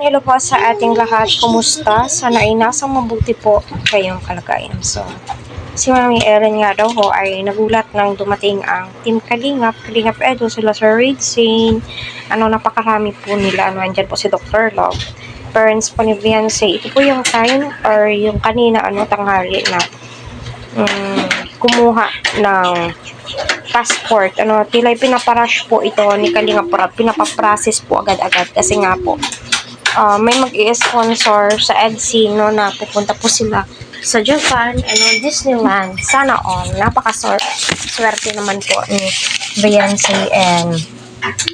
hello po sa ating lahat. Kumusta? Sana ay nasa mabuti po kayong kalagayan. So, si Mami Ellen nga daw ho ay nagulat nang dumating ang Team Kalingap Edo, sila Sir Reid Zane, napakarami po nila. Andyan po si Dr. Love, parents po ni Beyonce. Ito po yung time or yung kanina tanghali na kumuha ng passport. Tila'y pinaparush po ito ni Kalingap Rab. Pinapaprocess po agad-agad kasi nga po may mag-i-sponsor sa EDC na pupunta po sila sa Japan and Disneyland. Sana all. Napaka-swerte naman po ni Beyonce and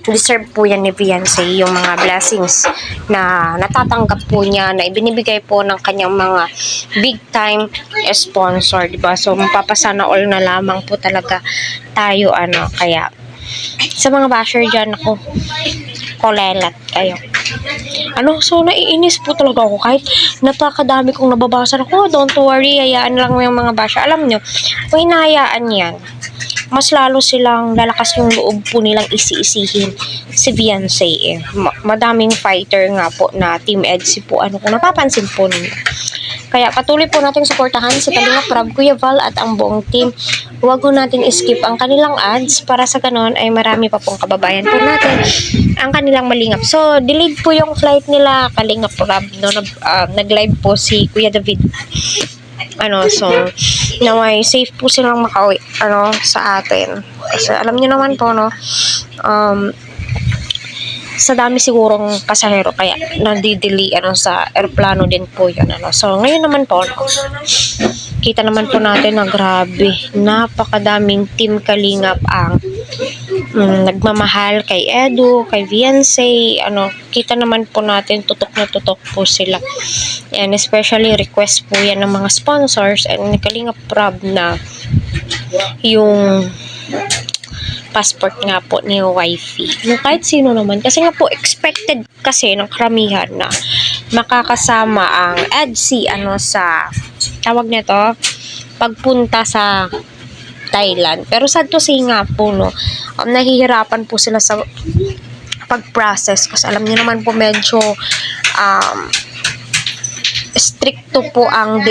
deserve po yan ni Beyonce yung mga blessings na natatanggap po niya na ibinibigay po ng kanyang mga big time sponsor, diba? So mapapasana all na lamang po talaga tayo kaya sa mga basher dyan, ako kolelat kayo. So naiinis po talaga ako kahit napakadami kong nababasa ako. Don't worry, hayaan lang yung mga basher. Alam nyo, kung hinahayaan yan, mas lalo silang lalakas yung loob po nilang isi-isihin si Beyonce. Madaming fighter nga po na Team EDC po, kung napapansin po ninyo. Kaya patuloy po natin suportahan si Kalingap Rab, Kuya Val at ang buong team. Huwag po natin skip ang kanilang ads para sa ganon ay marami pa pong kababayan po natin ang kanilang malingap. So, delayed po yung flight nila, Kalingap Rab. Nag-live po si Kuya David. So, naway safe po silang makauwi sa atin. Kasi alam niyo naman po, sa dami sigurong pasahero kaya nandidili sa aeroplano din po yun. So ngayon naman po kita naman po natin na grabe, napakadaming Team Kalingap ang nagmamahal kay Edu, kay Beyonce. Kita naman po natin tutok na tutok po sila, and especially request po yan ng mga sponsors and Kalingap Rab na yung passport nga po ni wifey. Kahit sino naman. Kasi nga po, expected kasi ng karamihan na makakasama ang EDC sa tawag nito, pagpunta sa Thailand. Pero sad to say nga po, nahihirapan po sila sa pag-process. Kasi alam niyo naman po, medyo stricto po ang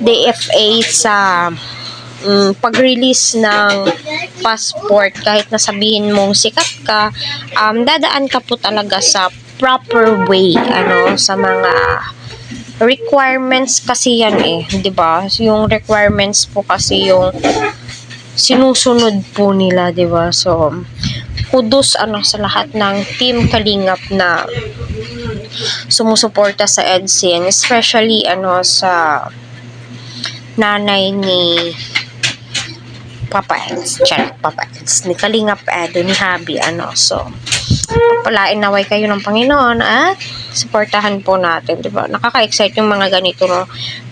DFA sa pag-release ng passport. Kahit nasabihin mong sikat ka, dadaan ka po talaga sa proper way, sa mga requirements kasi yan diba? Yung requirements po kasi yung sinusunod po nila, diba? So, kudos sa lahat ng Team Kalingap na sumusuporta sa EDC, and especially sa nanay ni Papa Eds, ni Kalingap Edo, ni Habi, so, palain naway kayo ng Panginoon at suportahan po natin, diba? Nakaka-excite yung mga ganito,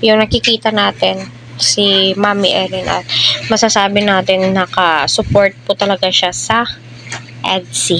yung nakikita natin si Mami Ellen at masasabi natin naka-support po talaga siya sa EDC.